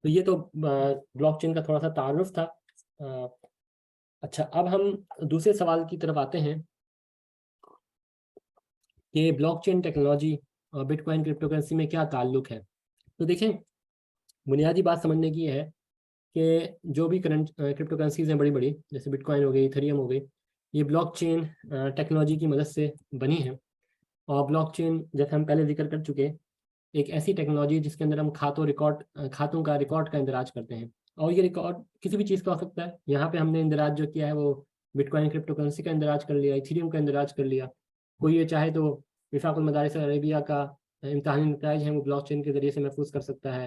तो ये तो ब्लॉकचेन का थोड़ा सा तारुफ था। अच्छा, अब हम दूसरे सवाल की तरफ आते हैं कि ब्लॉकचेन टेक्नोलॉजी और बिटकॉइन क्रिप्टो करेंसी में क्या ताल्लुक है। तो देखें, बुनियादी बात समझने की है कि जो भी करंट क्रिप्टो करेंसीज हैं बड़ी बड़ी, जैसे बिटकॉइन हो गई, इथेरियम हो गई, ये ब्लॉकचेन टेक्नोलॉजी की मदद से बनी है। और ब्लॉकचेन, जैसे हम पहले जिक्र कर चुके, एक ऐसी टेक्नोलॉजी जिसके अंदर हम खातों का रिकॉर्ड का इंदराज करते हैं। और ये रिकॉर्ड किसी भी चीज़ का हो सकता है। यहाँ पे हमने इंदराज जो किया है वो बिटकॉइन क्रिप्टो करेंसी का इंदराज कर लिया, इथेरियम का इंदराज कर लिया। कोई ये चाहे तो विफाकुल मदारिस अरेबिया का इम्तहानी नताइज है वो ब्लॉकचेन के जरिए से महफूज कर सकता है।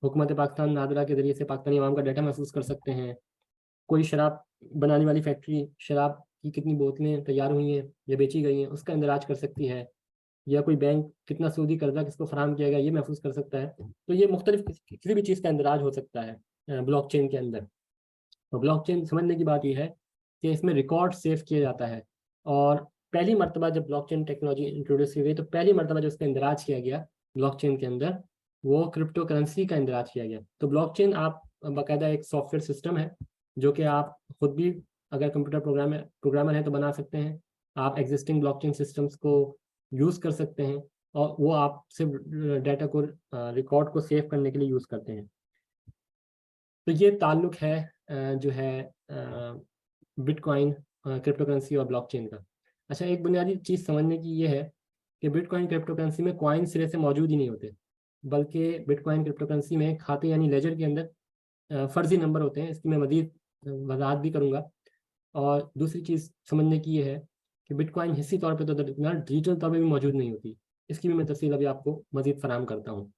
हुकूमत पाकिस्तान नादरा के जरिए से पाकिस्तानी अवाम का डाटा महफूज कर सकते हैं। कोई शराब बनाने वाली फैक्ट्री, शराब की कितनी बोतलें तैयार हुई हैं या बेची गई हैं, उसका इंदराज कर सकती है। या कोई बैंक कितना सूदी कर्जा किसको फराहम किया गया ये महफूज कर सकता है। तो ये मुख्तलिफ किसी भी चीज़ का इंदराज हो सकता है ब्लॉकचेन के अंदर। तो ब्लॉकचेन समझने की बात यह है कि इसमें रिकॉर्ड सेव किया जाता है। और पहली मरतबा जब ब्लॉकचेन टेक्नोलॉजी इंट्रोड्यूस की गई तो पहली मरतबा जो उसका इंदराज किया गया ब्लॉकचेन के अंदर, वो क्रिप्टो करेंसी का इंदराज किया गया। तो ब्लॉकचेन आप बाकायदा एक सॉफ्टवेयर सिस्टम है जो कि आप खुद भी अगर कंप्यूटर प्रोग्रामर हैं तो बना सकते हैं। आप एग्जिस्टिंग ब्लॉकचेन सिस्टम्स को यूज़ कर सकते हैं और वो आप सिर्फ डाटा को रिकॉर्ड को सेव करने के लिए यूज़ करते हैं। तो ये ताल्लुक है जो है बिटकॉइन क्रिप्टो करेंसी और ब्लॉकचेन का। अच्छा, एक बुनियादी चीज़ समझने की ये है कि बिटकॉइन क्रिप्टो करेंसी में कॉइन सिरे से मौजूद ही नहीं होते, बल्कि बिटकॉइन क्रिप्टो करेंसी में खाते यानी लेजर के अंदर फर्जी नंबर होते हैं। इसकी मैं मज़ीद वजाहत भी करूँगा। और दूसरी चीज़ समझने की ये है कि बिटकॉइन हिस्सी तौर पे तो डिजिटल तौर पे भी मौजूद नहीं होती। इसकी भी मैं तफसील अभी आपको मज़ीद फराहम करता हूँ।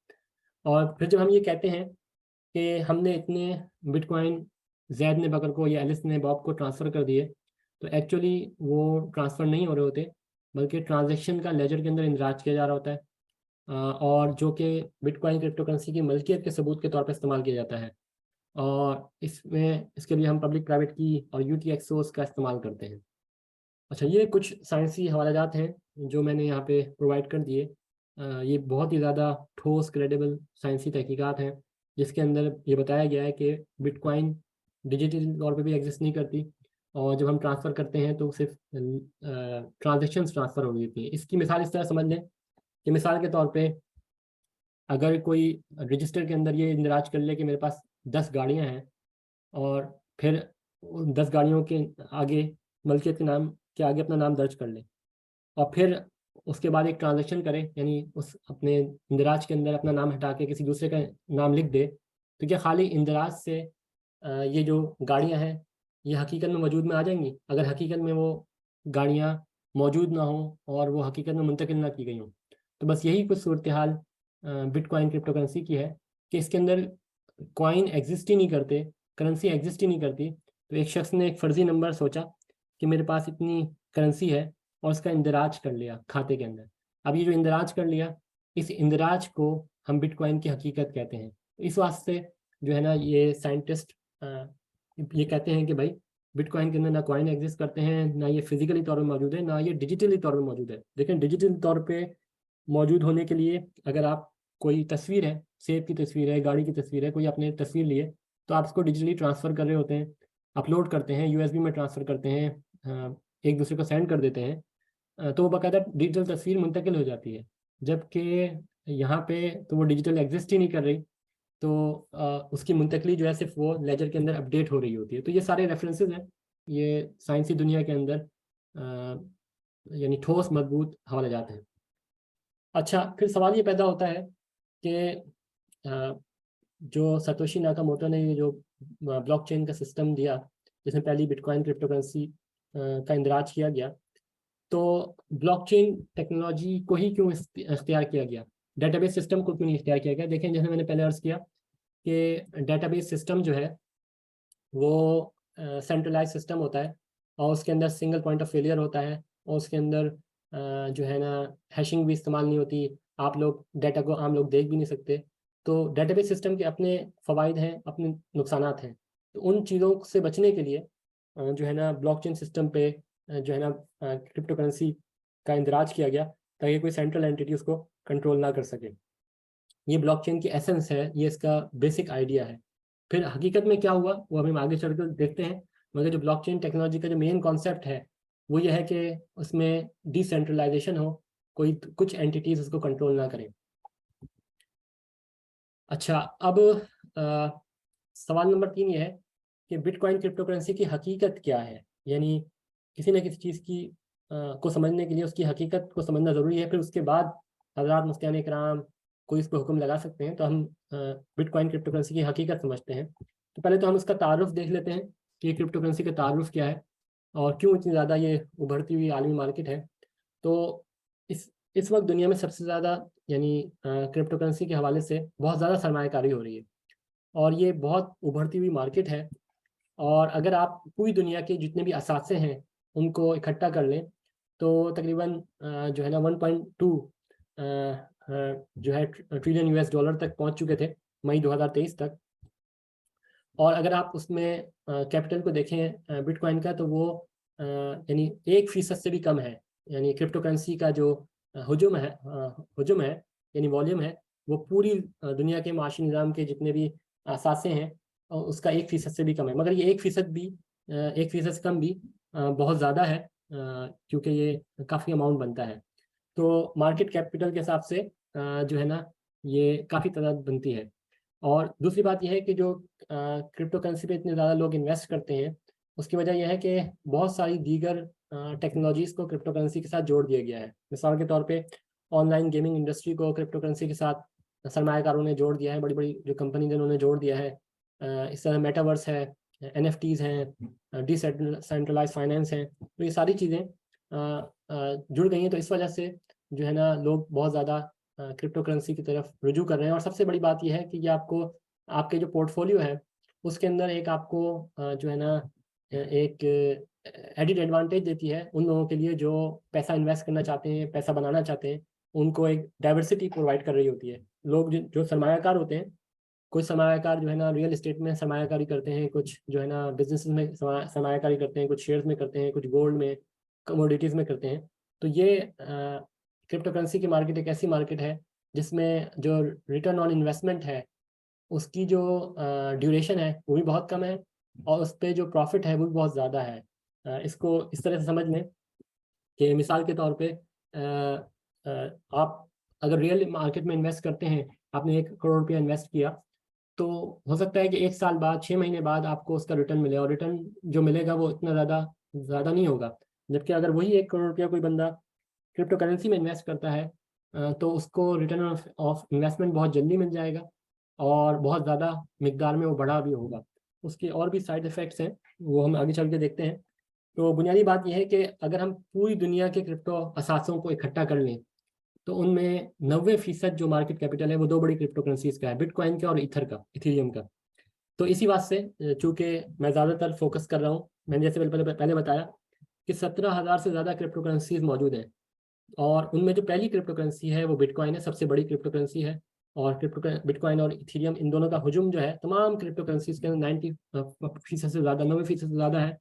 और फिर जब हम ये कहते हैं कि हमने इतने बिटकॉइन जैद ने बकर को या एलिस ने बॉब को ट्रांसफ़र कर दिए, तो एक्चुअली वो ट्रांसफ़र नहीं हो रहे होते, बल्कि ट्रांजैक्शन का लेजर के अंदर इंदराज किया जा रहा होता है। और जो कि बिटकॉइन क्रिप्टो करेंसी की मल्कियत के सबूत के तौर पर इस्तेमाल किया जाता है। और इसके लिए हम पब्लिक प्राइवेट की और UTXOs का इस्तेमाल करते हैं। अच्छा, ये कुछ साइंसी हवालाजात हैं जो मैंने यहाँ पे प्रोवाइड कर दिए। ये बहुत ही ज़्यादा ठोस क्रेडिबल साइंसी तहकीकात हैं जिसके अंदर ये बताया गया है कि बिटकॉइन डिजिटल तौर पे भी एग्जिस्ट नहीं करती। और जब हम ट्रांसफ़र करते हैं तो सिर्फ ट्रांजेक्शन्स ट्रांसफ़र हो जाती हैं। इसकी मिसाल इस तरह समझ लें कि मिसाल के तौर पे अगर कोई रजिस्टर के अंदर ये इंदराज कर ले कि मेरे पास 10 गाड़ियाँ हैं, और फिर उन 10 गाड़ियों के आगे मलकियत के नाम के आगे अपना नाम दर्ज कर ले, और फिर उसके बाद एक ट्रांजैक्शन करे, यानी उस अपने इंदराज के अंदर अपना नाम हटा के किसी दूसरे का नाम लिख दे, तो क्या खाली इंदराज से ये जो गाड़ियां हैं ये हकीकत में वजूद में आ जाएंगी? अगर हकीकत में वो गाड़ियां मौजूद ना हो और वो हकीकत में मुंतकिल ना की गई हों, तो बस यही कुछ सूरत हाल बिटकॉइन क्रिप्टो करेंसी की है कि इसके अंदर कॉइन एग्जिस्ट ही नहीं करते, करेंसी एग्जिस्ट ही नहीं करती। तो एक शख्स ने एक फ़र्ज़ी नंबर सोचा कि मेरे पास इतनी करेंसी है और उसका इंदराज कर लिया खाते के अंदर। अब ये जो इंदराज कर लिया, इस इंदराज को हम बिटकॉइन की हकीकत कहते हैं। इस वास्ते जो है ना, ये साइंटिस्ट ये कहते हैं कि भाई बिटकॉइन के अंदर ना कॉइन एग्जिस्ट करते हैं, ना ये फिजिकली तौर पर मौजूद है, ना ये डिजिटली तौर पर मौजूद है। लेकिन डिजिटल तौर पे मौजूद होने के लिए अगर आप कोई तस्वीर है, सेब की तस्वीर है, गाड़ी की तस्वीर है, कोई आपने तस्वीर ली है, तो आप इसको डिजिटली ट्रांसफ़र कर रहे होते हैं, अपलोड करते हैं, USB में ट्रांसफ़र करते हैं, एक दूसरे को सेंड कर देते हैं। तो वो बाकायदा डिजिटल तस्वीर मुंतकिल हो जाती है। जबकि यहाँ पे तो वो डिजिटल एग्जिस्ट ही नहीं कर रही, तो उसकी मुंतकली जो है सिर्फ वो लेजर के अंदर अपडेट हो रही होती है। तो ये सारे रेफरेंसेस हैं ये साइंसी दुनिया के अंदर, यानी ठोस मजबूत हवाले जाते हैं। अच्छा, फिर सवाल ये पैदा होता है कि जो सतोशी नाकामोटो ने ये जो ब्लॉकचेन का सिस्टम दिया, जिसमें पहली बिटकॉइन क्रिप्टो करेंसी का इंदराज किया गया, तो ब्लॉकचेन टेक्नोलॉजी को ही क्यों इख्तियार किया गया, डेटाबेस सिस्टम को क्यों नहीं इख्तियार किया गया? देखें, जैसे मैंने पहले अर्ज़ किया कि डेटाबेस सिस्टम जो है वो सेंट्रलाइज सिस्टम होता है और उसके अंदर सिंगल पॉइंट ऑफ फेलियर होता है, और उसके अंदर जो है ना हैशिंग भी इस्तेमाल नहीं होती। आप लोग डाटा को आम लोग देख भी नहीं सकते। तो डेटाबेस सिस्टम के अपने फ़वाइद हैं, अपने नुकसानात हैं। तो उन चीज़ों से बचने के लिए जो है ना ब्लॉकचेन सिस्टम पे जो है ना क्रिप्टो करेंसी का इंदराज किया गया, ताकि कोई सेंट्रल एंटिटी उसको कंट्रोल ना कर सके। ये ब्लॉकचेन की एसेंस है, ये इसका बेसिक आइडिया है। फिर हकीकत में क्या हुआ वो हम आगे चलकर देखते हैं, मगर जो ब्लॉकचेन टेक्नोलॉजी का जो मेन कॉन्सेप्ट है वो ये है कि उसमें डिसेंट्रलाइजेशन हो, कोई कुछ एंटिटीज उसको कंट्रोल ना करें। अच्छा, अब सवाल नंबर 3 ये है कि बिटकॉइन क्रिप्टो करेंसी की हकीकत क्या है। यानी किसी न किसी चीज़ की को समझने के लिए उसकी हकीकत को समझना ज़रूरी है, फिर उसके बाद हज़रात मुफ्तियान इकराम कोई इस पर हुक्म लगा सकते हैं। तो हम बिटकॉइन क्रिप्टो करेंसी की हकीकत समझते हैं। तो पहले तो हम उसका तारुफ देख लेते हैं कि क्रिप्टो करेंसी का तारुफ क्या है और क्यों इतनी ज़्यादा ये उभरती हुई आलमी मार्केट है। तो इस वक्त दुनिया में सबसे ज़्यादा यानी क्रिप्टो करेंसी के हवाले से बहुत ज़्यादा सरमायाकारी हो रही है और ये बहुत उभरती हुई मार्केट है। और अगर आप पूरी दुनिया के जितने भी असासे हैं उनको इकट्ठा कर लें तो तकरीबन जो है ना 1.2 जो है ट्रिलियन यूएस डॉलर तक पहुंच चुके थे मई 2023 तक। और अगर आप उसमें कैपिटल को देखें बिटकॉइन का, तो वो यानी 1% से भी कम है। यानी क्रिप्टो करेंसी का जो हुजूम है यानी वॉल्यूम है, वो पूरी दुनिया के माशी निज़ाम के जितने भी असासे हैं उसका 1% से भी कम है। मगर ये 1% भी 1% से कम भी बहुत ज़्यादा है, क्योंकि ये काफ़ी अमाउंट बनता है। तो मार्केट कैपिटल के हिसाब से जो है ना ये काफ़ी तादाद बनती है। और दूसरी बात यह है कि जो क्रिप्टो करेंसी पे इतने ज़्यादा लोग इन्वेस्ट करते हैं उसकी वजह यह है कि बहुत सारी दीगर टेक्नोलॉजीज़ को क्रिप्टो करेंसी के साथ जोड़ दिया गया है। मिसाल के तौर पे ऑनलाइन गेमिंग इंडस्ट्री को क्रिप्टो करेंसी के साथ सरमायाकारों ने जोड़ दिया है, बड़ी बड़ी जो कंपनी ने उन्होंने जोड़ दिया है। इस तरह मेटावर्स है, NFTs हैं, डिसेंट्रलाइज फाइनेंस हैं, तो ये सारी चीज़ें जुड़ गई हैं। तो इस वजह से जो है ना लोग बहुत ज़्यादा क्रिप्टो करेंसी की तरफ रुजू कर रहे हैं। और सबसे बड़ी बात यह है कि ये आपको आपके जो पोर्टफोलियो है उसके अंदर एक आपको जो है ना एक एडिड एडवांटेज देती है उन लोगों के लिए जो पैसा इन्वेस्ट करना चाहते हैं, पैसा बनाना चाहते हैं। उनको एक डाइवर्सिटी प्रोवाइड कर रही होती है। लोग जो सरमायाकार होते हैं, कुछ सरमायाकार जो है ना रियल इस्टेट में सरमायाकारी करते हैं, कुछ जो है ना बिजनेस में सरमायाकारी करते हैं, कुछ शेयर्स में करते हैं, कुछ गोल्ड में, कमोडिटीज़ में करते हैं। तो ये क्रिप्टो करेंसी की मार्केट एक ऐसी मार्केट है जिसमें जो रिटर्न ऑन इन्वेस्टमेंट है उसकी जो ड्यूरेशन है वो भी बहुत कम है और उस पर जो प्रॉफिट है वो भी बहुत ज़्यादा है। इसको इस तरह से समझ लें कि मिसाल के तौर पे आप अगर रियल मार्केट में इन्वेस्ट करते हैं, आपने 1 करोड़ रुपया इन्वेस्ट किया, तो हो सकता है कि 1 साल बाद, 6 महीने बाद आपको उसका रिटर्न मिले और रिटर्न जो मिलेगा वो इतना ज़्यादा नहीं होगा। जबकि अगर वही 1 करोड़ रुपया कोई बंदा क्रिप्टो करेंसी में इन्वेस्ट करता है तो उसको रिटर्न ऑफ इन्वेस्टमेंट बहुत जल्दी मिल जाएगा और बहुत ज़्यादा मिकदार में वो बढ़ा भी होगा। उसके और भी साइड इफ़ेक्ट्स हैं, वो हम आगे चल के देखते हैं। तो बुनियादी बात यह है कि अगर हम पूरी दुनिया के क्रिप्टो असासों को इकट्ठा कर लें तो उनमें 90% जो मार्केट कैपिटल है वो 2 बड़ी क्रिप्टो करेंसीज का है, बिटकॉइन का और इथेरियम का। तो इसी बात से चूँकि मैं ज़्यादातर फोकस कर रहा हूँ, मैंने जैसे पहले बताया कि 17,000 से ज़्यादा क्रिप्टो करेंसीज मौजूद हैं और उनमें जो पहली क्रिप्टो करेंसी है वो बिटकॉइन है, सबसे बड़ी क्रिप्टो करेंसी है। और बिटकॉइन और इथेरियम इन दोनों का हुजूम जो है तमाम क्रिप्टो करेंसीज के अंदर 90% से ज़्यादा, 90% से ज़्यादा है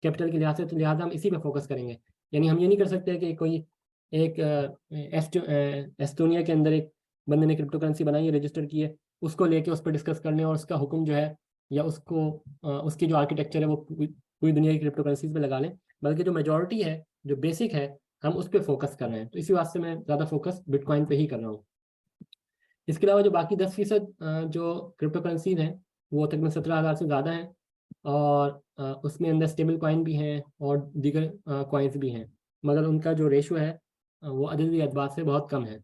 कैपिटल के लिहाज से। तो लिहाजा हम इसी पे फोकस करेंगे। यानी हम ये नहीं कर सकते कि कोई एक एस्टोनिया के अंदर एक बंदे ने क्रिप्टो करेंसी बनाई है, रजिस्टर की है, उसको लेके उस पर डिस्कस कर लें और उसका हुक्म जो है या उसको उसकी जो आर्किटेक्चर है वो पूरी दुनिया की क्रिप्टो करेंसीज पे लगा लें। बल्कि जो मेजोरिटी है, जो बेसिक है, हम उस पर फोकस कर रहे हैं। तो इसी वास्ते मैं ज़्यादा फोकस बिटकॉइन पे ही कर रहा हूँ। इसके अलावा जो बाकी 10% जो क्रिप्टो करेंसीज हैं वो तकरीबन 17,000 से ज़्यादा हैं और उसमें अंदर स्टेबल कॉइन भी हैं और दीगर कॉइन्स भी हैं, मगर उनका जो रेशो है वो अददी अतबार से बहुत कम है।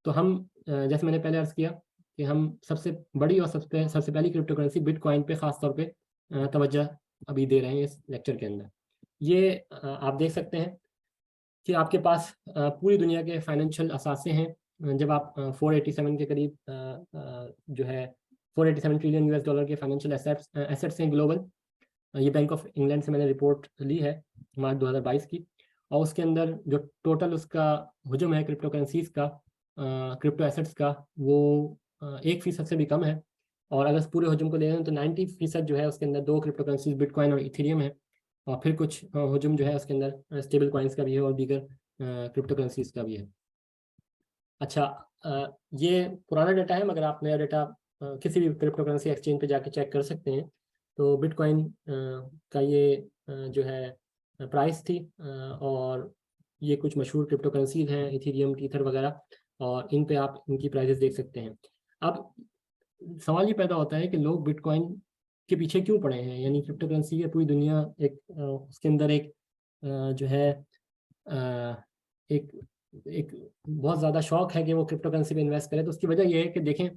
तो हम जैसे मैंने पहले अर्ज़ किया कि हम सबसे बड़ी और सबसे पहली क्रिप्टो करेंसी बिटकॉइन पे ख़ास तौर पे तवज्जो अभी दे रहे हैं इस लेक्चर के अंदर। ये आप देख सकते हैं कि आपके पास पूरी दुनिया के फाइनेंशियल असासे हैं। जब आप 487 के करीब जो है 487 ट्रिलियन यूएस डॉलर के फाइनेंशियल एसेट्स हैं ग्लोबल। ये बैंक ऑफ इंग्लैंड से मैंने रिपोर्ट ली है मार्च 2022 की। और उसके अंदर जो टोटल उसका हुजूम है क्रिप्टो करेंसीज का, क्रिप्टो एसेट्स का, वो 1% से भी कम है। और अगर पूरे हुजूम को ले लें तो 90% जो है उसके अंदर 2 क्रिप्टो करेंसीज बिटकॉइन और इथेरियम है। और फिर कुछ हुजूम जो है उसके अंदर स्टेबल कॉइन्स का भी है और दीगर क्रिप्टो करेंसीज का भी है। अच्छा, ये पुराना डाटा है, मगर आप नया डाटा किसी भी क्रिप्टो करेंसी एक्सचेंज पे जाके चेक कर सकते हैं। तो बिटकॉइन का ये जो है प्राइस थी, और ये कुछ मशहूर क्रिप्टो करेंसीज हैं, इथेरियम, टीथर वगैरह, और इन पे आप इनकी प्राइसेस देख सकते हैं। अब सवाल ये पैदा होता है कि लोग बिटकॉइन के पीछे क्यों पड़े हैं, यानी क्रिप्टो करेंसी है, पूरी दुनिया एक उसके अंदर एक जो है एक एक बहुत ज़्यादा शौक है कि वो क्रिप्टो करेंसी पे इन्वेस्ट करे। तो उसकी वजह ये है कि देखें,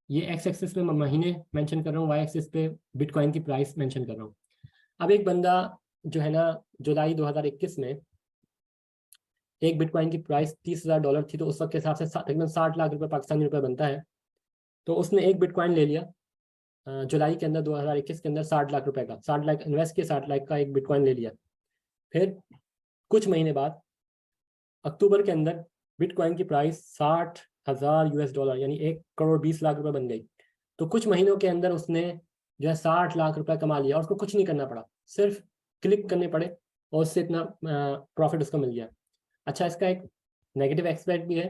ये एक्स एक्सिस पे मैं महीने मेंशन कर रहा हूँ, वाई एक्सिस पे बिटकॉइन की प्राइस मेंशन कर रहा हूँ। अब एक बंदा जो है ना, जुलाई 2021 में एक बिटकॉइन की प्राइस $30,000 थी, तो उस वक्त के हिसाब से तकरीबन 60 लाख रुपए पाकिस्तानी रुपए बनता है। तो उसने एक बिटकॉइन ले लिया जुलाई के अंदर, 2021 के अंदर 60 लाख रुपए का, 60 लाख इन्वेस्ट किया, 60 लाख का एक बिटकॉइन ले लिया। फिर कुछ महीने बाद अक्टूबर के अंदर बिटकॉइन की प्राइस $60,000 यानी 1,20,00,000 रुपए बन गई। तो कुछ महीनों के अंदर उसने जो है 60 लाख रुपए कमा लिया, और उसको कुछ नहीं करना पड़ा, सिर्फ क्लिक करने पड़े और उससे इतना प्रॉफिट उसको मिल गया। अच्छा, इसका एक नेगेटिव एस्पेक्ट भी है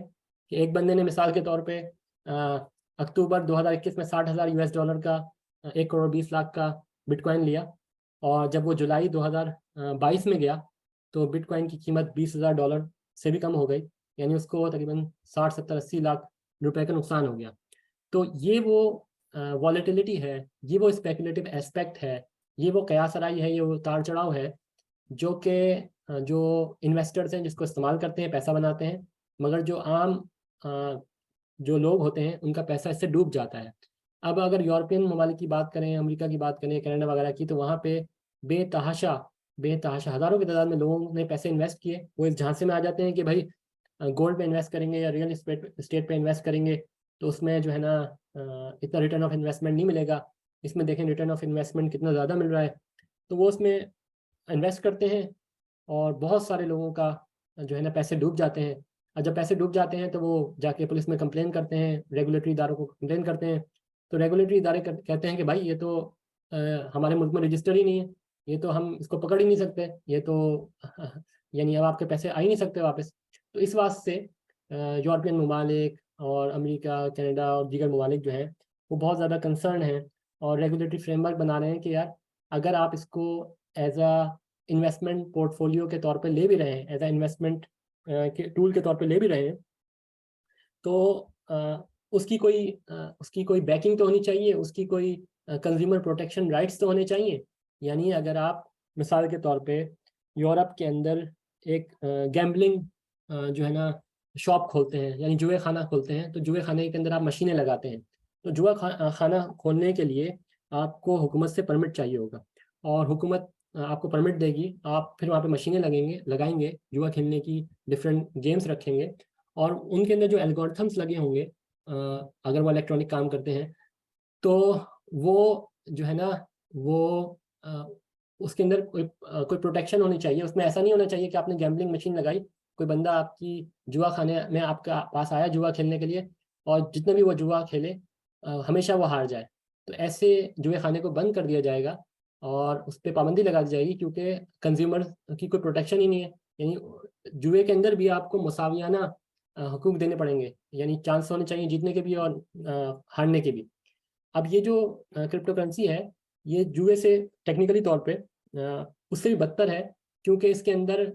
कि एक बंदे ने मिसाल के तौर पे अक्टूबर 2021 में $60,000 का 1,20,00,000 का बिटकॉइन लिया, और जब वो जुलाई 2022 में गया तो बिटकॉइन की कीमत $20,000 से भी कम हो गई, यानी उसको तकरीबन 60, 70, 80 लाख रुपए का नुकसान हो गया। तो ये वो वॉलेटिलिटी है, ये वो स्पेकुलेटिव एस्पेक्ट है, ये वो कयासराई है, ये वो उतार चढ़ाव है जो कि जो इन्वेस्टर्स हैं जिसको इस्तेमाल करते हैं, पैसा बनाते हैं, मगर जो आम जो लोग होते हैं उनका पैसा इससे डूब जाता है। अब अगर यूरोपियन ममालिक की बात करें, अमेरिका की बात करें, कनाडा वगैरह की, तो वहाँ पे बेतहाशा बेतहाशा हज़ारों की तादाद में लोगों ने पैसे इन्वेस्ट किए। वो इस झांसे में आ जाते हैं कि भाई गोल्ड पे इन्वेस्ट करेंगे या रियल स्टेट पे इन्वेस्ट करेंगे तो उसमें जो है ना इतना रिटर्न ऑफ इन्वेस्टमेंट नहीं मिलेगा। इसमें देखें रिटर्न ऑफ इन्वेस्टमेंट कितना ज़्यादा मिल रहा है, तो वो उसमें इन्वेस्ट करते हैं, और बहुत सारे लोगों का जो है ना पैसे डूब जाते हैं। और जब पैसे डूब जाते हैं तो वो जाके पुलिस में कंप्लेन करते हैं, रेगुलेटरी इदारों को कंप्लेन करते हैं। तो रेगुलेटरी इदारे कहते हैं कि भाई ये तो हमारे मुल्क में रजिस्टर ही नहीं है, ये तो हम इसको पकड़ ही नहीं सकते, ये तो यानी अब आपके पैसे आ ही नहीं सकते वापस। तो इस वास्ते यूरोपियन ममालिक और अमेरिका, कनाडा और दीगर ममालिक जो हैं वो बहुत ज़्यादा कंसर्न हैं, और रेगुलेटरी फ्रेमवर्क बना रहे हैं कि यार अगर आप इसको एज अ इन्वेस्टमेंट पोर्टफोलियो के तौर पे ले भी रहे हैं, एज अ इन्वेस्टमेंट के टूल के तौर पे ले भी रहे हैं, तो उसकी कोई बैकिंग तो होनी चाहिए, उसकी कोई कंज्यूमर प्रोटेक्शन राइट्स तो होने चाहिए। यानी अगर आप मिसाल के तौर पे यूरोप के अंदर एक गैम्बलिंग जो है ना शॉप खोलते हैं, यानी जुए खाना खोलते हैं, तो जुए खाने के अंदर आप मशीनें लगाते हैं, तो खाना खोलने के लिए आपको हुकूमत से परमिट चाहिए होगा, और हुकूमत आपको परमिट देगी, आप फिर वहाँ पे मशीनें लगाएंगे जुआ खेलने की, डिफरेंट गेम्स रखेंगे, और उनके अंदर जो एल्गोरिथम्स लगे होंगे अगर वो इलेक्ट्रॉनिक काम करते हैं, तो वो जो है ना वो उसके अंदर कोई प्रोटेक्शन होनी चाहिए। उसमें ऐसा नहीं होना चाहिए कि आपने गैम्बलिंग मशीन लगाई, कोई बंदा आपकी जुआ खाने में आपका पास आया जुआ खेलने के लिए, और जितने भी वो जुआ खेले हमेशा वो हार जाए। तो ऐसे जुए खाने को बंद कर दिया जाएगा और उस पर पाबंदी लगा दी जाएगी, क्योंकि कंज्यूमर की कोई प्रोटेक्शन ही नहीं है। यानी जुए के अंदर भी आपको मुसावियाना हकूक देने पड़ेंगे, यानी चांस होने चाहिए जीतने के भी और हारने के भी। अब ये जो क्रिप्टो करेंसी है, ये जुए से टेक्निकली तौर पे उससे भी बदतर है, क्योंकि इसके अंदर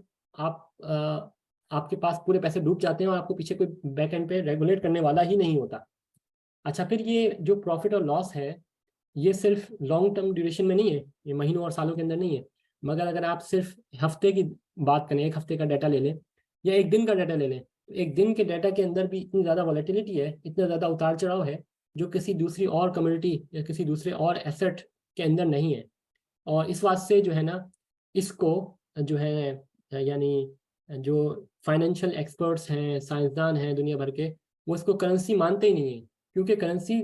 आपके पास पूरे पैसे डूब जाते हैं और आपको पीछे कोई बैक एंड पे रेगुलेट करने वाला ही नहीं होता। अच्छा, फिर ये जो प्रॉफिट और लॉस है, ये सिर्फ लॉन्ग टर्म ड्यूरेशन में नहीं है, ये महीनों और सालों के अंदर नहीं है, मगर अगर आप सिर्फ हफ्ते की बात करें, एक हफ्ते का डाटा ले लें या एक दिन का डाटा ले लें, तो एक दिन के डाटा के अंदर भी इतनी ज़्यादा वॉलेटिलिटी है, इतना ज़्यादा उतार चढ़ाव है, जो किसी दूसरी और कम्युनिटी या किसी दूसरे और एसेट के अंदर नहीं है। और इस वास्ते जो है ना, इसको जो है यानी जो फाइनेंशियल एक्सपर्ट्स हैं, साइंसदान हैं दुनिया भर के, वो इसको करेंसी मानते ही नहीं है, क्योंकि करेंसी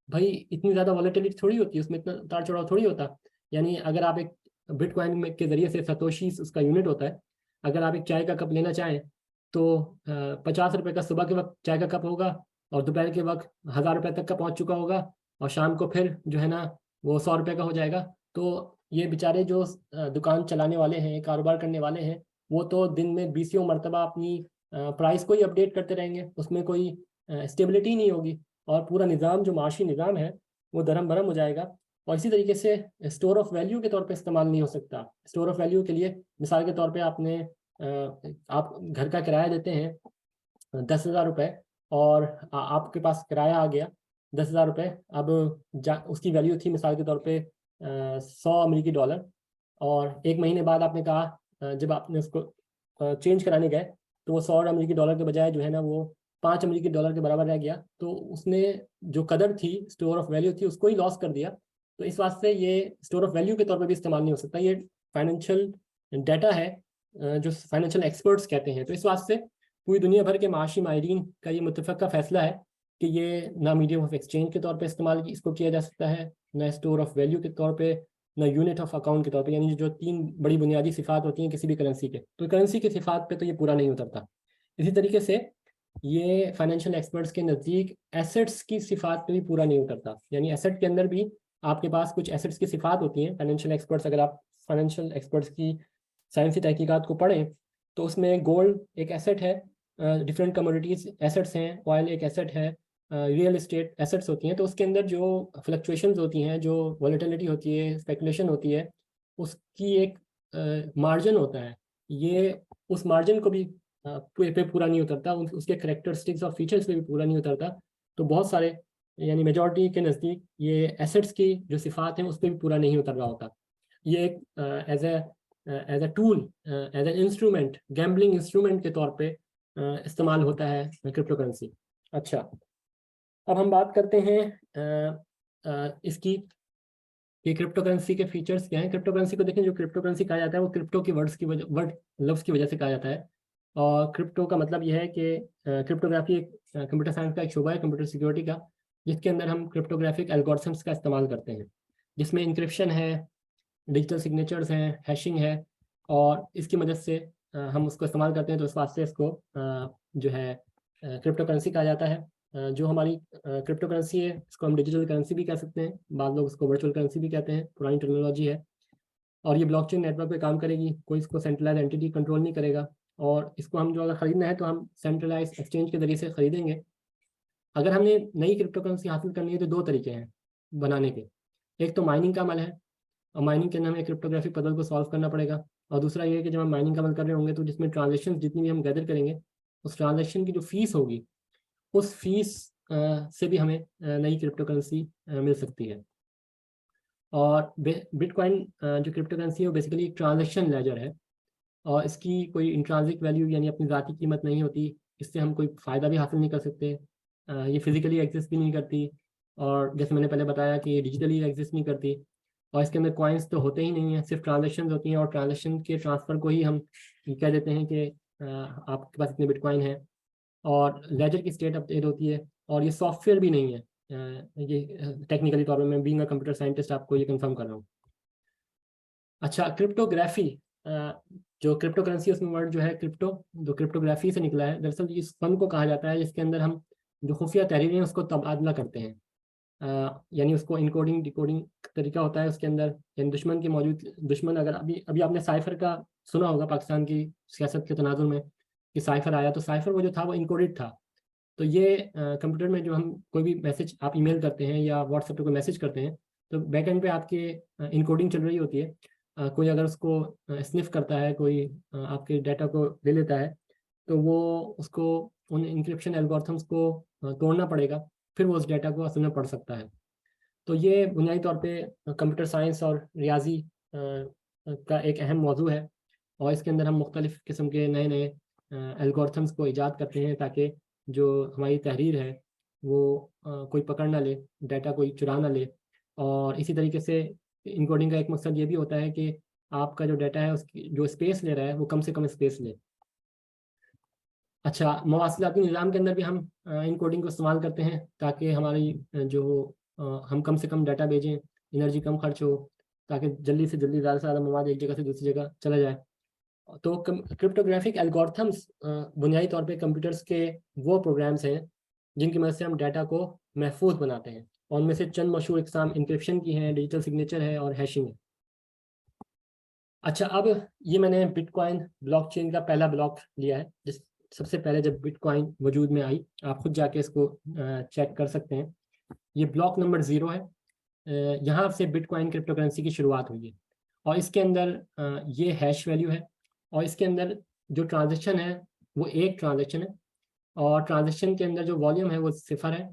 भाई इतनी ज़्यादा वॉलेटिलिटी थोड़ी होती है, उसमें इतना उतार चढ़ाव थोड़ी होता। यानी अगर आप एक बिटकॉइन में के ज़रिए से, सतोशी उसका यूनिट होता है, अगर आप एक चाय का कप लेना चाहें तो 50 रुपये का सुबह के वक्त चाय का कप होगा, और दोपहर के वक्त 1,000 रुपये तक का पहुंच चुका होगा, और शाम को फिर जो है ना वो 100 रुपये का हो जाएगा। तो ये बेचारे जो दुकान चलाने वाले हैं, कारोबार करने वाले हैं, वो तो दिन में 20 मरतबा अपनी प्राइस को ही अपडेट करते रहेंगे, उसमें कोई स्टेबिलिटी नहीं होगी और पूरा निज़ाम जो माशी निज़ाम है वो दरम बरम हो जाएगा। और इसी तरीके से स्टोर ऑफ वैल्यू के तौर पे इस्तेमाल नहीं हो सकता। स्टोर ऑफ वैल्यू के लिए मिसाल के तौर पे आप घर का किराया देते हैं 10,000 रुपये और आपके पास किराया आ गया 10,000 रुपये। अब उसकी वैल्यू थी मिसाल के तौर पे 100 अमेरिकी डॉलर, और एक महीने बाद आपने कहा जब आपने उसको चेंज कराने गए तो वो 100 अमेरिकी डॉलर के बजाय जो है ना वो 5 अमेरिकी डॉलर के बराबर रह गया। तो उसने जो कदर थी, स्टोर ऑफ वैल्यू थी, उसको ही लॉस कर दिया। तो इस वास्ते ये स्टोर ऑफ वैल्यू के तौर पर भी इस्तेमाल नहीं हो सकता। ये फाइनेंशियल डाटा है जो फाइनेंशियल एक्सपर्ट्स कहते हैं। तो इस वास्ते पूरी दुनिया भर के माशी माहिरीन का ये मुतफ़क़ा फ़ैसला है कि ये ना मीडियम ऑफ एक्सचेंज के तौर पे इस्तेमाल इसको किया जा सकता है, ना स्टोर ऑफ वैल्यू के तौर पे, ना यूनिट ऑफ अकाउंट के तौर पे। यानी जो 3 बड़ी बुनियादी सिफात होती हैं किसी भी करेंसी के, तो करेंसी के सिफात पे तो ये पूरा नहीं उतरता। इसी तरीके से ये फाइनेंशियल एक्सपर्ट्स के नज़दीक एसेट्स की सिफात पे भी पूरा नहीं उतरता। यानी एसेट के अंदर भी आपके पास कुछ एसेट्स की सिफात होती हैं। फाइनेंशियल एक्सपर्ट्स, अगर आप फाइनेंशियल एक्सपर्ट्स की साइंसी तहकीकात को पढ़ें तो उसमें गोल्ड एक एसेट है, डिफरेंट कमोडिटीज़ एसेट्स हैं, ऑयल एक एसेट है, रियल एस्टेट एसेट्स होती हैं। तो उसके अंदर जो फ्लक्चुएशंस होती हैं, जो वॉलेटिलिटी होती है, स्पेकुलेशन होती है, उसकी एक मार्जिन होता है। ये उस मार्जिन को भी पे पूरा नहीं उतरता, उसके करेक्टरिस्टिक्स और फीचर्स पे भी पूरा नहीं उतरता। तो बहुत सारे यानी मेजॉरिटी के नज़दीक ये एसेट्स की जो सिफात हैं उस पर भी पूरा नहीं उतर रहा होता। ये एक as a tool, as a instrument, gambling instrument के तौर पे इस्तेमाल होता है क्रिप्टो करेंसी। अच्छा, अब हम बात करते हैं इसकी कि क्रिप्टो करेंसी के फीचर्स क्या हैं। क्रिप्टो करेंसी को देखें, जो क्रिप्टो करेंसी कहा जाता है वो क्रिप्टो की वर्ड लफ्ज़ की वजह से कहा जाता है। और क्रिप्टो का मतलब यह है कि क्रिप्टोग्राफी एक कंप्यूटर साइंस का एक शुबा है, कंप्यूटर सिक्योरिटी का, जिसके अंदर हम क्रिप्टोग्राफिक एल्गोरिथम्स का इस्तेमाल करते हैं, जिसमें इंक्रिप्शन है, डिजिटल सिग्नेचर्स हैं, हैशिंग है, और इसकी मदद से हम उसको इस्तेमाल करते हैं। तो इस वास्ते इसको जो है क्रिप्टो करेंसी कहा जाता है। जो हमारी क्रिप्टो करेंसी है इसको हम डिजिटल करेंसी भी कह सकते हैं, बाद लोग इसको वर्चुअल करेंसी भी कहते हैं, पुरानी टेक्नोलॉजी है। और ये ब्लॉकचेन नेटवर्क पे काम करेगी, कोई इसको सेंट्रलाइज एंटिटी कंट्रोल नहीं करेगा। और इसको हम जो अगर ख़रीदना है तो हम सेंट्रलाइज एक्सचेंज के ज़रिए से ख़रीदेंगे। अगर हमने नई क्रिप्टो करेंसी हासिल करनी है तो 2 तरीके हैं बनाने के। एक तो माइनिंग का अमल है, और माइनिंग के अंदर हमें क्रिप्टोग्राफिक पजल को सॉल्व करना पड़ेगा। और दूसरा ये है कि जब हम माइनिंग का अमल कर रहे होंगे तो जिसमें ट्रांजेक्शन जितनी भी हम गैदर करेंगे, उस ट्रांजेक्शन की जो फीस होगी, उस फीस से भी हमें नई क्रिप्टो करेंसी मिल सकती है। और बिटकॉइन जो क्रिप्टो करेंसी है वो बेसिकली एक ट्रांजेक्शन लेजर है, और इसकी कोई इंट्रांसिक वैल्यू यानी अपनी ज़ाती कीमत नहीं होती। इससे हम कोई फ़ायदा भी हासिल नहीं कर सकते। ये फिज़िकली एग्जिस्ट भी नहीं करती, और जैसे मैंने पहले बताया कि ये डिजिटली एग्जिस्ट नहीं करती। और इसके अंदर कॉइन्स तो होते ही नहीं हैं, सिर्फ ट्रांजेक्शन होती हैं, और ट्रांजेक्शन के ट्रांसफ़र को ही हम कह देते हैं कि आपके पास इतने बिटकॉइन हैं। और लेजर की स्टेट अपडेट होती है, और ये सॉफ्टवेयर भी नहीं है। ये टेक्निकली तौर पर मैं बीइंग अ कंप्यूटर साइंटिस्ट आपको ये कंफर्म कर रहा हूँ। अच्छा, क्रिप्टोग्राफी, जो क्रिप्टो करेंसी है उसमें वर्ड जो है क्रिप्टो, जो क्रिप्टोग्राफी से निकला है। दरअसल इस फन को कहा जाता है जिसके अंदर हम जो खुफिया तहरीरें हैं उसको तबादला करते हैं। यानी उसको इनकोडिंग डिकोडिंग तरीका होता है उसके अंदर। यानी दुश्मन अगर अभी अभी आपने साइफर का सुना होगा पाकिस्तान की सियासत के तनाजुर में कि साइफर आया, तो साइफर वो जो था वो इनकोडेड था। तो ये कंप्यूटर में जो हम कोई भी मैसेज आप ईमेल करते हैं या व्हाट्सएप पे कोई मैसेज करते हैं, तो बैक एंड पे आपके इनकोडिंग चल रही होती है। कोई अगर उसको स्निफ करता है, कोई आपके डाटा को ले लेता है, तो वो उसको उन इंक्रिप्शन एल्गोरिथम्स को तोड़ना पड़ेगा, फिर वो उस डाटा को असल में पढ़ सकता है। तो ये बुनियादी तौर पे कंप्यूटर साइंस और रियाजी का एक अहम मौजू है, और इसके अंदर हम मुख्तलिफ़ किस्म के नए नए एल्गोरिथम्स को ईजाद करते हैं ताकि जो हमारी तहरीर है वो कोई पकड़ ना ले, डाटा कोई चुरा ना ले। और इसी तरीके से इनकोडिंग का एक मकसद ये भी होता है कि आपका जो डाटा है उसकी जो स्पेस ले रहा है वो कम से कम स्पेस ले। अच्छा, मवासिलाती निज़ाम के अंदर भी हम इन कोडिंग को इस्तेमाल करते हैं ताकि हमारी हम कम से कम डाटा भेजें, एनर्जी कम खर्च हो, ताकि जल्दी से जल्दी ज़्यादा से ज़्यादा मवाद एक जगह से दूसरी जगह चला जाए। तो क्रिप्टोग्राफिक एल्गोरिथम्स बुनियादी तौर पे कंप्यूटर्स के वो प्रोग्राम्स हैं जिनकी मदद से हम डाटा को महफूज बनाते हैं, और उनमें से चंद मशहूर इकसाम इंक्रिप्शन की हैं, डिजिटल सिग्नेचर है और हैशिंग है। अच्छा, अब ये मैंने बिटकॉइन ब्लॉकचेन का पहला ब्लॉक लिया है सबसे पहले जब बिटकॉइन वजूद में आई, आप खुद जाके इसको चेक कर सकते हैं। ये ब्लॉक नंबर 0 है, यहाँ से बिटकॉइन क्रिप्टो करेंसी की शुरुआत हुई है। और इसके अंदर ये हैश वैल्यू है, और इसके अंदर जो ट्रांजेक्शन है वो एक ट्रांजेक्शन है, और ट्रांजेक्शन के अंदर जो वॉल्यूम है वो 0 है।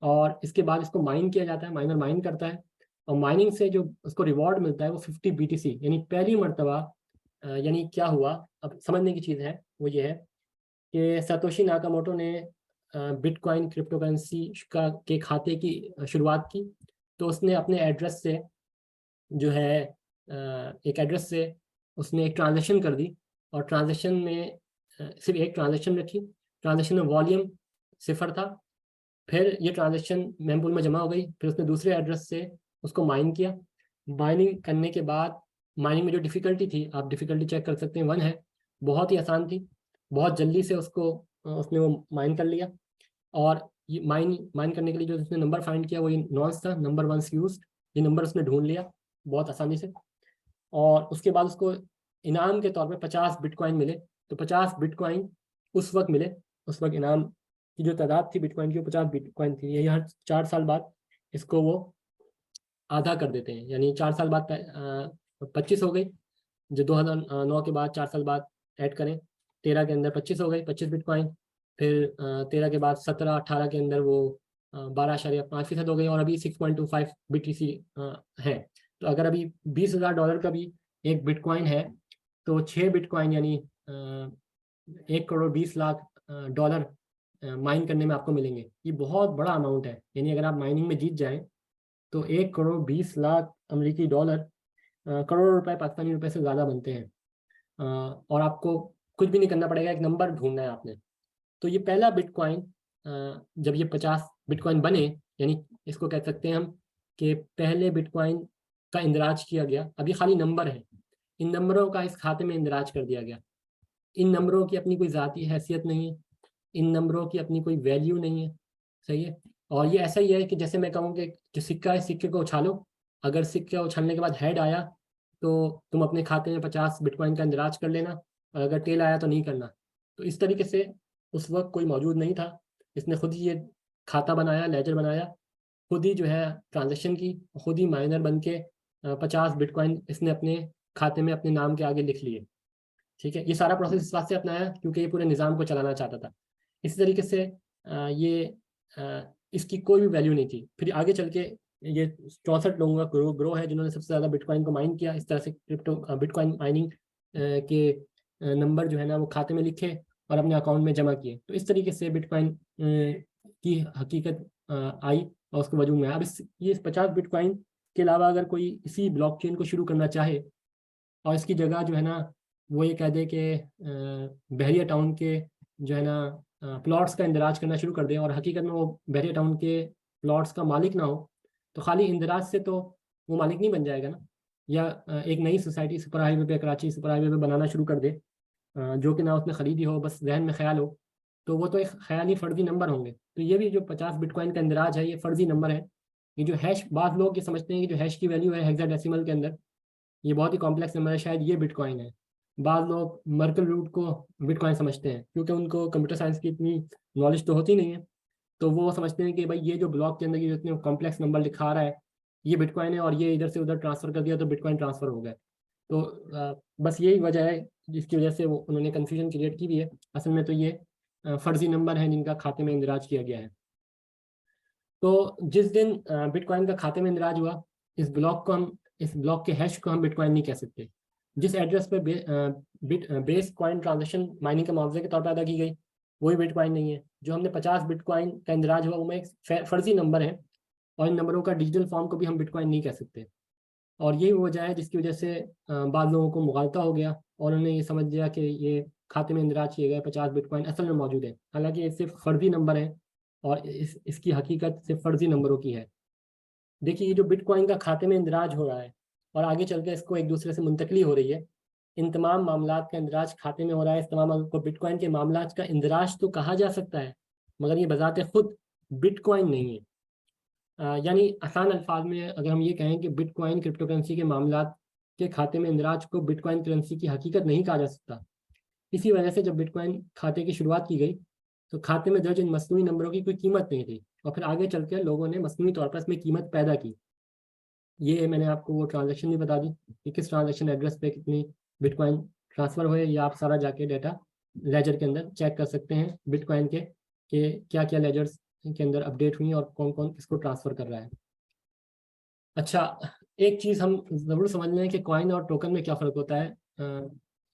और इसके बाद इसको माइन किया जाता है, माइनर माइन करता है, और माइनिंग से जो उसको रिवॉर्ड मिलता है वो 50 BTC, यानी पहली मरतबा। यानी क्या हुआ, अब समझने की चीज़ है, वो ये है कि सतोशी नाकामोटो ने बिटकॉइन क्रिप्टो करेंसी के खाते की शुरुआत की। तो उसने अपने एड्रेस से जो है एक एड्रेस से उसने एक ट्रांजेक्शन कर दी, और ट्रांजेक्शन में सिर्फ एक ट्रांजेक्शन रखी। ट्रांजेक्शन में वॉल्यूम 0 था। फिर ये ट्रांजेक्शन मेमपूल में जमा हो गई, फिर उसने दूसरे एड्रेस से उसको माइन किया। माइनिंग करने के बाद माइनिंग में जो डिफ़िकल्टी थी, आप डिफ़िकल्टी चेक कर सकते हैं, 1 है। बहुत ही आसान थी, बहुत जल्दी से उसने वो माइन कर लिया। और ये माइन करने के लिए जो उसने नंबर फाइंड किया वो ये नॉन्स था, नंबर 1 यूज्ड। ये नंबर उसने ढूंढ लिया बहुत आसानी से, और उसके बाद उसको इनाम के तौर पे 50 बिटकॉइन मिले। तो 50 बिटकॉइन उस वक्त मिले, उस वक्त इनाम की जो तादाद थी बिटकॉइन की वो 50 बिटकॉइन थी। यही हर 4 साल बाद इसको वो आधा कर देते हैं, यानी 4 साल बाद 25 हो गई। जो 2009 के बाद 4 साल बाद ऐड करें, 13 के अंदर 25 हो गई, 25 बिटकॉइन। फिर 13 के बाद 17-18 के अंदर वो 12.5% हो गई, और अभी 6.25 BTC है। तो अगर अभी $20,000 का भी एक बिटकॉइन है, तो 6 बिटकॉइन यानी 1 करोड़ 20 लाख माइन करने में आपको मिलेंगे। ये बहुत बड़ा अमाउंट है, यानी अगर आप माइनिंग में जीत जाएं तो 1 करोड़ 20 लाख अमेरिकी डॉलर, करोड़ रुपए पाकिस्तानी रुपए से ज़्यादा बनते हैं। और आपको कुछ भी नहीं करना पड़ेगा, एक नंबर ढूंढना है आपने। तो ये पहला बिटकॉइन, जब ये 50 बिटकॉइन बने, यानी इसको कह सकते हैं हम कि पहले बिटकॉइन का इंदराज किया गया। अभी खाली नंबर है, इन नंबरों का इस खाते में इंदराज कर दिया गया। इन नंबरों की अपनी कोई ज़ाती हैसियत नहीं है, इन नंबरों की अपनी कोई वैल्यू नहीं है, सही है। और ये ऐसा ही है कि जैसे मैं कहूँ कि जो सिक्का है, सिक्के को उछालो, अगर सिक्के उछालने के बाद हेड आया तो तुम अपने खाते में 50 बिटकॉइन का इंदराज कर लेना, और अगर टेल आया तो नहीं करना। तो इस तरीके से उस वक्त कोई मौजूद नहीं था, इसने खुद ही ये खाता बनाया, लेजर बनाया, खुद ही जो है ट्रांजेक्शन की, खुद ही माइनर बन के 50 बिटकॉइन इसने अपने खाते में अपने नाम के आगे लिख लिए। ठीक है, ये सारा प्रोसेस इस बात से अपनाया क्योंकि ये पूरे निज़ाम को चलाना चाहता था। इसी तरीके से ये इसकी कोई भी वैल्यू नहीं थी। फिर आगे चल के ये 64 लोगों का ग्रो है जिन्होंने सबसे ज़्यादा बिटकॉइन को माइन किया। इस तरह से क्रिप्टो बिटकॉइन माइनिंग के नंबर जो है ना वो खाते में लिखे और अपने अकाउंट में जमा किए। तो इस तरीके से बिटकॉइन की हकीकत आई और उसके वजूद में। अब ये 50 बिटकॉइन के अलावा अगर कोई इसी ब्लॉकचेन को शुरू करना चाहे और इसकी जगह जो है ना वो ये कह दे कि बहरिया टाउन के जो है ना प्लॉट्स का इंदराज करना शुरू कर दे, और हकीकत में वो बहरिया टाउन के प्लॉट्स का मालिक ना हो, तो खाली इंदराज से तो वो मालिक नहीं बन जाएगा ना। या एक नई सोसाइटी सुपर हाईवे पे, कराची सुपर हाईवे पे बनाना शुरू कर दे, जो कि ना उसने ख़रीदी हो, बस जहन में ख्याल हो, तो वो तो एक ख्याली फ़र्जी नंबर होंगे। तो ये भी जो 50 बिटकॉइन का इंदराज है ये फ़र्जी नंबर है। ये जो हैश, बाद लोग ये समझते हैं कि जो हैश की वैल्यू है हेक्साडेसिमल के अंदर, ये बहुत ही कॉम्प्लेक्स नंबर है, शायद ये बिटकॉइन है। बाद लोग मर्कल रूट को बिटकॉइन समझते हैं क्योंकि उनको कंप्यूटर साइंस की इतनी नॉलेज तो होती नहीं है, तो वो समझते हैं कि भाई ये जो ब्लॉक के अंदर ये इतने कॉम्प्लेक्स नंबर लिखा रहा है ये बिटकॉइन है, और ये इधर से उधर ट्रांसफ़र कर दिया तो बिटकॉइन ट्रांसफ़र हो गया। तो बस यही वजह है जिसकी वजह से वो उन्होंने कन्फ्यूजन क्रिएट की भी है। असल में तो ये फ़र्जी नंबर है जिनका खाते में इंदराज किया गया है। तो जिस दिन बिटकॉइन का खाते में इंदराज हुआ, इस ब्लॉक के हैश को हम बिटकॉइन नहीं कह सकते। जिस एड्रेस पे बेस कॉइन ट्रांजेक्शन माइनिंग के मुआवजे के तौर पर अदा की गई वही बिटकॉइन नहीं है। जो हमने 50 बिटकॉइन का इंदराज हुआ वो में एक फ़र्जी नंबर है, और इन नंबरों का डिजिटल फॉर्म को भी हम बिटकॉइन नहीं कह सकते। और यही वजह है जिसकी वजह से बाद लोगों को मुगालता हो गया और उन्होंने ये समझ लिया कि ये खाते में इंदराज किए गए 50 बिटकॉइन असल में मौजूद है, हालांकि ये सिर्फ फ़र्जी नंबर है और इसकी हकीकत सिर्फ फ़र्जी नंबरों की है। देखिए, ये जो बिटकॉइन का खाते में इंदराज हो रहा है और आगे चल के इसको एक दूसरे से मुंतकली हो रही है, इन तमाम मामलात का इंदराज खाते में हो रहा है। इस तमाम को बिटकॉइन के मामलात का इंदराज तो कहा जा सकता है, मगर ये बजाते खुद बिटकॉइन नहीं है। यानी आसान अल्फाज में अगर हम ये कहें कि बिटकॉइन क्रिप्टो करेंसी के मामलात के खाते में इंदराज को बिटकॉइन करेंसी की हकीकत नहीं कहा जा सकता, इसी वजह से जब बिटकॉइन खाते की शुरुआत की गई तो खाते में दर्ज इन मसनूई नंबरों की कोई कीमत नहीं थी, और फिर आगे चल के लोगों ने मसनूई तौर पर इसमें कीमत पैदा की। ये मैंने आपको वो ट्रांजैक्शन भी बता दी कि किस ट्रांजैक्शन एड्रेस पे कितनी बिटकॉइन ट्रांसफ़र हुए, या आप सारा जाके डाटा लेजर के अंदर चेक कर सकते हैं बिटकॉइन के कि क्या क्या लेजर्स के अंदर अपडेट हुई और कौन कौन किसको ट्रांसफ़र कर रहा है। अच्छा, एक चीज़ हम ज़रूर समझ लें कि कॉइन और टोकन में क्या फ़र्क होता है।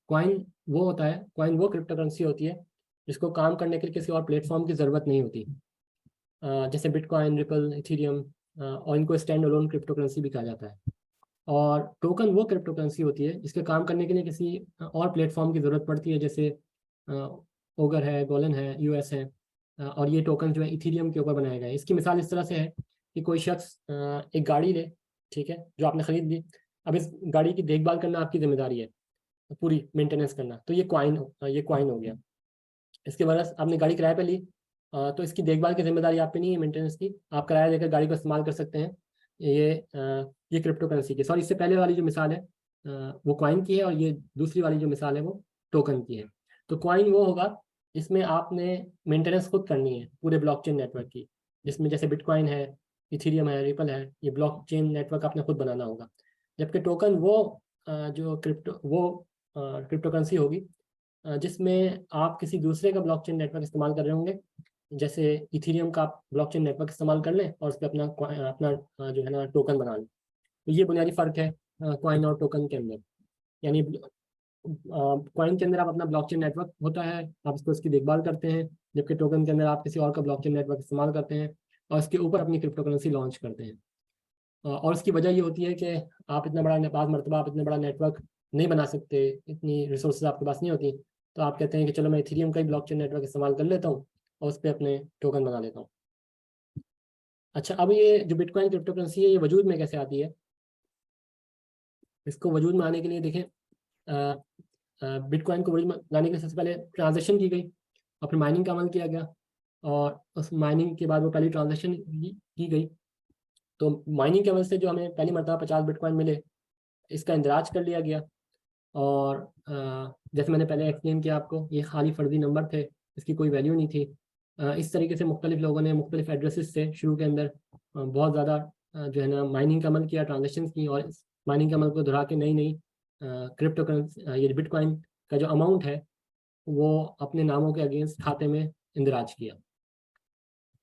कॉइन वो होता है, कॉइन वो क्रिप्टो करेंसी होती है जिसको काम करने के लिए किसी और प्लेटफॉर्म की ज़रूरत नहीं होती। जैसे बिटकॉइन, रिपल, इथेरियम, और इनको स्टैंड अलोन क्रिप्टो करेंसी भी कहा जाता है। और टोकन वो क्रिप्टो करेंसी होती है जिसके काम करने के लिए किसी और प्लेटफॉर्म की ज़रूरत पड़ती है, जैसे ओगर है, गोलन है, यूएस है। और ये टोकन जो है इथेरियम के ऊपर बनाए गए हैं। इसकी मिसाल इस तरह से है कि कोई शख्स एक गाड़ी ले, ठीक है, जो आपने ख़रीद ली। अब इस गाड़ी की देखभाल करना आपकी जिम्मेदारी है, पूरी मेंटेनेंस करना, तो ये कॉइन हो गया। इसके बाद आपने गाड़ी किराए पे ली, तो इसकी देखभाल की जिम्मेदारी आप पे नहीं है, मेंटेनेंस की। आप किराया देकर गाड़ी को इस्तेमाल कर सकते हैं। ये क्रिप्टो करेंसी की, सॉरी, इससे पहले वाली जो मिसाल है वो कॉइन की है, और ये दूसरी वाली जो मिसाल है वो टोकन की है। तो कॉइन वो होगा जिसमें आपने मेंटेनेंस खुद करनी है पूरे ब्लॉकचेन नेटवर्क की, जिसमें जैसे बिटकॉइन है, इथेरियम है, रिपल है, ये ब्लॉकचेन नेटवर्क आपने खुद बनाना होगा। जबकि टोकन वो जो क्रिप्टो करेंसी होगी जिसमें आप किसी दूसरे का ब्लॉकचेन नेटवर्क इस्तेमाल कर रहे होंगे। जैसे इथेरियम का आप ब्लॉकचेन नेटवर्क इस्तेमाल कर लें और उस पर अपना जो है ना टोकन बना लें। तो ये बुनियादी फ़र्क है कॉइन और टोकन के अंदर। यानी कॉइन के अंदर आप अपना ब्लॉकचेन नेटवर्क होता है, आप उसको उसकी देखभाल करते हैं, जबकि टोकन के अंदर आप किसी और का ब्लॉकचेन नेटवर्क इस्तेमाल करते हैं और उसके ऊपर अपनी क्रिप्टो करेंसी लॉन्च करते हैं। और उसकी वजह ये होती है कि आप इतना बड़ा बाद मरतबा आप इतना बड़ा नेटवर्क नहीं बना सकते, इतनी रिसोर्सेज आपके पास नहीं होती। तो आप कहते हैं कि चलो मैं इथेरियम का ही ब्लॉकचेन नेटवर्क इस्तेमाल कर लेता हूँ और उस पर अपने टोकन बना लेता हूँ। अच्छा, अब ये जो बिटकॉइन क्रिप्टो करेंसी है ये वजूद में कैसे आती है? इसको वजूद में आने के लिए देखें, बिटकॉइन को वजूद में लाने के लिए सबसे पहले ट्रांजेक्शन की गई और फिर माइनिंग का अमल किया गया, और उस माइनिंग के बाद वो पहली ट्रांजेक्शन की गई। तो माइनिंग के वजह से जो हमें पहली मरतबा 50 बिटकॉइन मिले, इसका इंदराज कर लिया गया। और जैसे मैंने पहले एक्सप्लेन किया आपको, ये खाली फर्जी नंबर थे, इसकी कोई वैल्यू नहीं थी। इस तरीके से मुख्तलिफ लोगों ने मुख्तलिफ एड्रेसेस से शुरू के अंदर बहुत ज़्यादा जो है ना माइनिंग का अमल किया, ट्रांजेक्शन की, और इस माइनिंग के अमल को दोहरा के नई नई क्रिप्टो करेंसी, ये बिटकॉइन का जो अमाउंट है वो अपने नामों के अगेंस्ट खाते में इंदराज किया।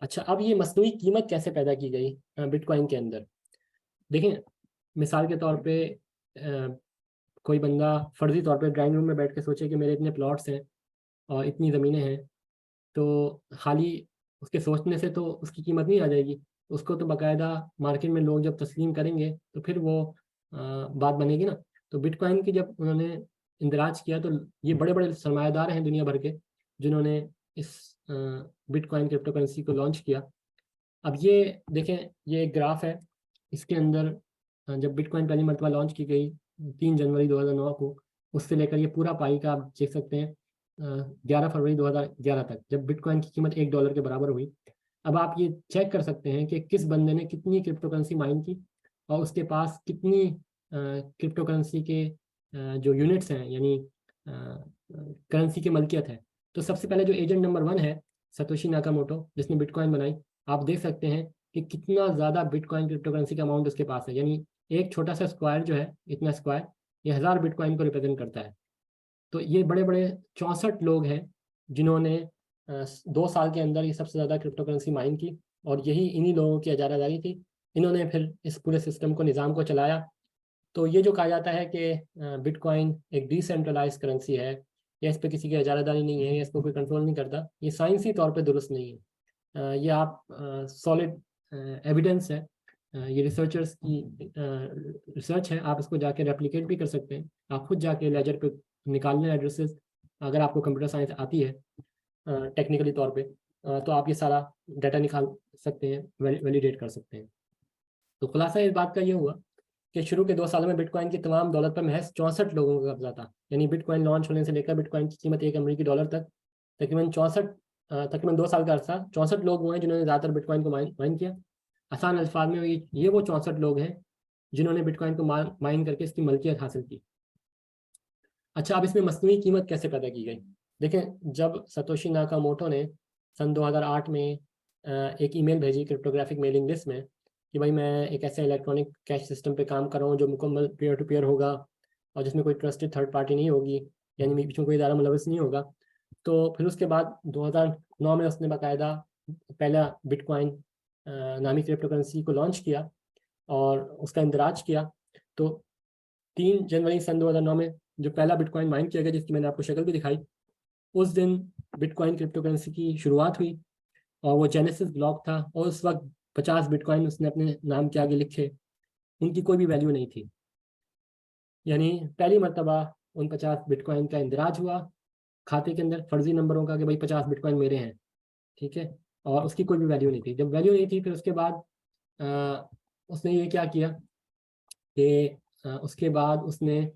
अच्छा, अब ये मसनूई कीमत कैसे पैदा की गई बिटकॉइन के अंदर? देखें, मिसाल के तौर पे कोई बंदा फर्जी तौर पे ड्राइंग रूम में बैठ के सोचे कि मेरे इतने प्लॉट्स हैं और इतनी ज़मीनें हैं, तो खाली उसके सोचने से तो उसकी कीमत नहीं आ जाएगी। उसको तो बाकायदा मार्केट में लोग जब तस्लीम करेंगे तो फिर वो बात बनेगी ना। तो बिटकॉइन की जब उन्होंने इंदराज किया तो ये बड़े बड़े सरमायादार हैं दुनिया भर के जिन्होंने इस बिटकॉइन क्रिप्टो करेंसी को लॉन्च किया। अब ये देखें, ये एक ग्राफ है, इसके अंदर जब बिटकॉइन पहली मरतबा लॉन्च की गई 3 जनवरी 2009 को, उससे लेकर ये पूरा पाई का आप देख सकते हैं 11 फरवरी 2011 तक, जब बिटकॉइन की कीमत $1 के बराबर हुई। अब आप ये चेक कर सकते हैं कि किस बंदे ने कितनी क्रिप्टो करेंसी माइन की और उसके पास कितनी क्रिप्टो करेंसी के जो यूनिट्स हैं, यानी करेंसी की मलकियत है। तो सबसे पहले जो एजेंट नंबर 1 है, सतोशी नाकामोटो, जिसने बिटकॉइन बनाई, आप देख सकते हैं कि कितना ज़्यादा बिटकॉइन क्रिप्टो करेंसी का अमाउंट उसके पास है। यानी एक छोटा सा स्क्वायर जो है, इतना स्क्वायर, ये 1000 बिटकॉइन को रिप्रेजेंट करता है। तो ये बड़े बड़े 64 लोग हैं जिन्होंने 2 साल के अंदर ये सबसे ज़्यादा क्रिप्टो करेंसी माइन की, और यही इन्हीं लोगों की इजारादारी थी। इन्होंने फिर इस पूरे सिस्टम को, निज़ाम को चलाया। तो ये जो कहा जाता है कि बिटकॉइन एक डिसेंट्रलाइज करेंसी है, या इस पर किसी की इजारादारी नहीं है, या इसको कोई कंट्रोल नहीं करता, ये साइंसी तौर पे दुरुस्त नहीं है। ये आप सॉलिड एविडेंस है, ये रिसर्चर्स की रिसर्च है, आप इसको जाके रेप्लिकेट भी कर सकते हैं। आप खुद जाके लेजर पे निकाल लें एड्रेसेस, अगर आपको कंप्यूटर साइंस आती है टेक्निकली तौर पे, तो आप ये सारा डाटा निकाल सकते हैं, वैलिडेट कर सकते हैं। तो खुलासा इस बात का ये हुआ कि शुरू के 2 सालों में बिटकॉइन की तमाम दौलत पर महज 64 लोगों का कब्जा था। यानी बिटकॉइन लॉन्च होने से लेकर बिटकॉइन की कीमत $1 तक तकरीबन 2 साल का अर्सा 64 लोग हुए हैं जिन्होंने ज़्यादातर बिटकॉइन को माइन किया। आसान अल्फाज में ये वो 64 लोग हैं जिन्होंने बिटकॉइन को माइन करके इसकी मलकियत हासिल की। अच्छा, अब इसमें मसनूई कीमत कैसे पैदा की गई? देखें, जब सतोशी नाकामोटो ने सन 2008 में एक ईमेल भेजी क्रिप्टोग्राफिक मेलिंग लिस्ट में कि भाई मैं एक ऐसे इलेक्ट्रॉनिक कैश सिस्टम पे काम कर रहा हूँ जो मुकम्मल पीयर टू पीयर होगा और जिसमें कोई ट्रस्टेड थर्ड पार्टी नहीं होगी, यानी बीच में कोई इदारा मुलविस नहीं होगा। तो फिर उसके बाद 2009 में उसने बाकायदा पहला बिटकॉइन नामी क्रिप्टो करेंसी को लॉन्च किया और उसका इंदराज किया। तो 3 जनवरी सन 2009 में जो पहला बिटकॉइन माइन किया गया, जिसकी मैंने आपको शक्ल भी दिखाई, उस दिन बिटकॉइन क्रिप्टो करेंसी की शुरुआत हुई और वो जेनेसिस ब्लॉक था और उस वक्त 50 बिटकॉइन उसने अपने नाम के आगे लिखे, उनकी कोई भी वैल्यू नहीं थी। यानी पहली मरतबा उन 50 बिटकॉइन का इंदराज हुआ खाते के अंदर फर्जी नंबरों का कि भाई 50 बिटकॉइन मेरे हैं, ठीक है, और उसकी कोई भी वैल्यू नहीं थी। जब वैल्यू नहीं थी फिर उसके बाद उसने ये क्या किया कि उसके बाद उसने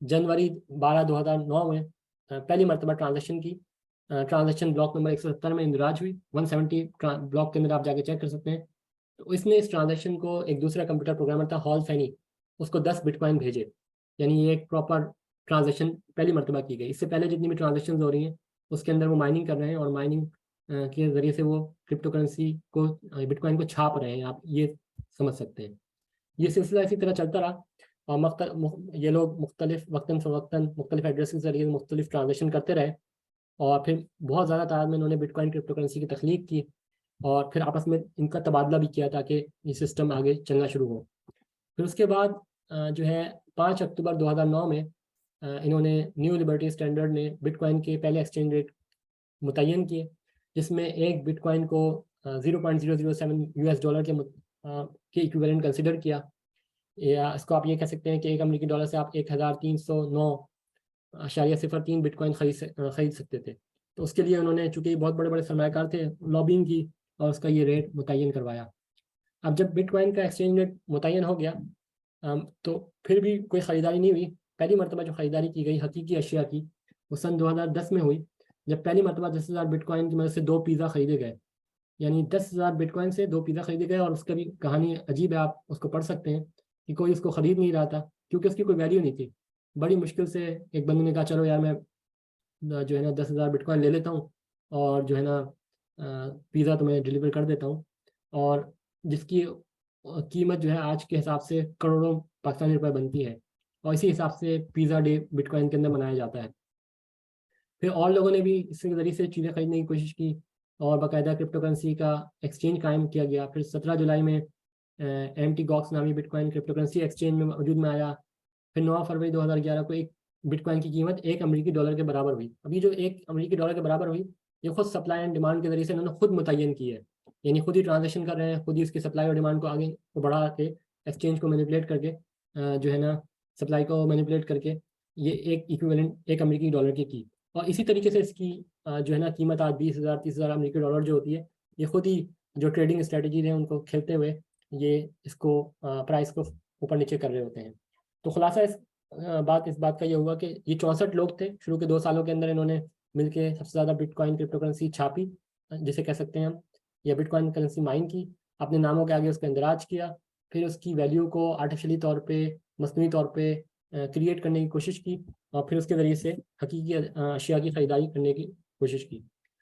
जनवरी 12 2009 में पहली मरतबा ट्रांजेक्शन की। ट्रांजेक्शन ब्लॉक नंबर 170 में इंदराज हुई। 170 ब्लॉक के अंदर आप जाके चेक कर सकते हैं। तो इसने इस ट्रांजेक्शन को एक दूसरा कंप्यूटर प्रोग्रामर था हॉल फैनी, उसको 10 बिटकॉइन भेजे। यानी ये एक प्रॉपर ट्रांजेक्शन पहली मरतबा की गई। इससे पहले जितनी भी ट्रांजेक्शन हो रही हैं उसके अंदर वो माइनिंग कर रहे हैं और माइनिंग के ज़रिए से वो क्रिप्टो करेंसी को बिटकॉइन को छाप रहे हैं, आप ये समझ सकते हैं। ये सिलसिला इसी तरह चलता रहा और ये लोग मुख्तलिफ वक्तन फ़वक्तन मुख्तलिफ एड्रेस के जरिए मुख्तलिफ ट्रांजेक्शन करते रहे और फिर बहुत ज़्यादा तादाद में इन्होंने बिटकॉइन क्रिप्टो करेंसी की तख्लीक की और फिर आपस में इनका तबादला भी किया ताकि ये सिस्टम आगे चलना शुरू हो। फिर उसके बाद जो है 5 अक्टूबर 2009 में इन्होंने न्यू लिबर्टी स्टैंडर्ड ने बिटकॉइन के पहले एक्सचेंज रेट मुतय्यन किए, जिसमें एक बिटकॉइन को 0.007 US डॉलर के इक्विवेलेंट कंसिडर किया। या इसको आप ये कह सकते हैं कि एक अमेरिकी डॉलर से आप 1309.03 बिटकॉइन खरीद सकते थे। तो उसके लिए उन्होंने, चूंकि बहुत बड़े बड़े सरमायाकार थे, लॉबिंग की और उसका ये रेट मुतय्यन करवाया। अब जब बिटकॉइन का एक्सचेंज रेट मुतय्यन हो गया तो फिर भी कोई ख़रीदारी नहीं हुई। पहली मरतबा जो ख़रीदारी की गई हकीकी अशिया की वो सन 2010 में हुई, जब पहली मरतबा 10,000 बिटकॉइन की मदद से 2 पिज़्ज़ा ख़रीदे गए। यानी 10,000 बिटकॉइन से 2 पिज़्ज़ा खरीदे गए और उसका भी कहानी अजीब है, आप उसको पढ़ सकते हैं कि कोई उसको ख़रीद नहीं रहा था क्योंकि उसकी कोई वैल्यू नहीं थी। बड़ी मुश्किल से एक बंदे ने कहा चलो यार मैं जो है ना 10,000 बिटकॉइन ले लेता हूँ और जो है ना पिज़्ज़ा तुम्हें डिलीवर कर देता हूँ, और जिसकी कीमत जो है आज के हिसाब से करोड़ों पाकिस्तानी रुपए बनती है और इसी हिसाब से पिज़्ज़ा डे बिटकॉइन के अंदर मनाया जाता है। फिर और लोगों ने भी इसके ज़रिए से चीज़ें खरीदने की कोशिश की और बाकायदा क्रिप्टो करेंसी का एक्सचेंज कायम किया गया। फिर 17 जुलाई में एमटी गॉक्स नामी बिटकॉइन क्रिप्टो करेंसी एक्सचेंज में वजूद में आया। फिर 9 फरवरी 2011 को एक बिटकॉइन की कीमत 1 अमेरिकी डॉलर के बराबर हुई। अभी जो 1 अमेरिकी डॉलर के बराबर हुई, ये खुद सप्लाई एंड डिमांड के ज़रिए से इन्होंने खुद मुतय्यन की है। यानी खुद ही ट्रांजेक्शन कर रहे हैं, खुद ही इसकी सप्लाई और डिमांड को आगे को बढ़ा के एक्सचेंज को मैनिपुलेट करके जो है ना सप्लाई को मैनिपुलेट करके ये एक इक्विवेलेंट 1 अमेरिकी डॉलर की। और इसी तरीके से इसकी जो है ना कीमत आज 20,000 30,000 अमेरिकी डॉलर जो होती है, ये खुद ही जो ट्रेडिंग स्ट्रेटजीज हैं उनको खेलते हुए ये इसको प्राइस को ऊपर नीचे कर रहे होते हैं। तो खुलासा इस बात का ये हुआ कि ये 64 लोग थे, शुरू के 2 सालों के अंदर इन्होंने मिलके सबसे ज़्यादा बिटकॉइन क्रिप्टो करेंसी छापी जिसे कह सकते हैं हम, या बिटकॉइन करेंसी माइन की, अपने नामों के आगे उसका इंदराज किया, फिर उसकी वैल्यू को आर्टिफिशियली तौर पे मसनूई तौर पे क्रिएट करने की कोशिश की और फिर उसके ज़रिए से हकीकी अशिया की ख़रीदारी करने की कोशिश की।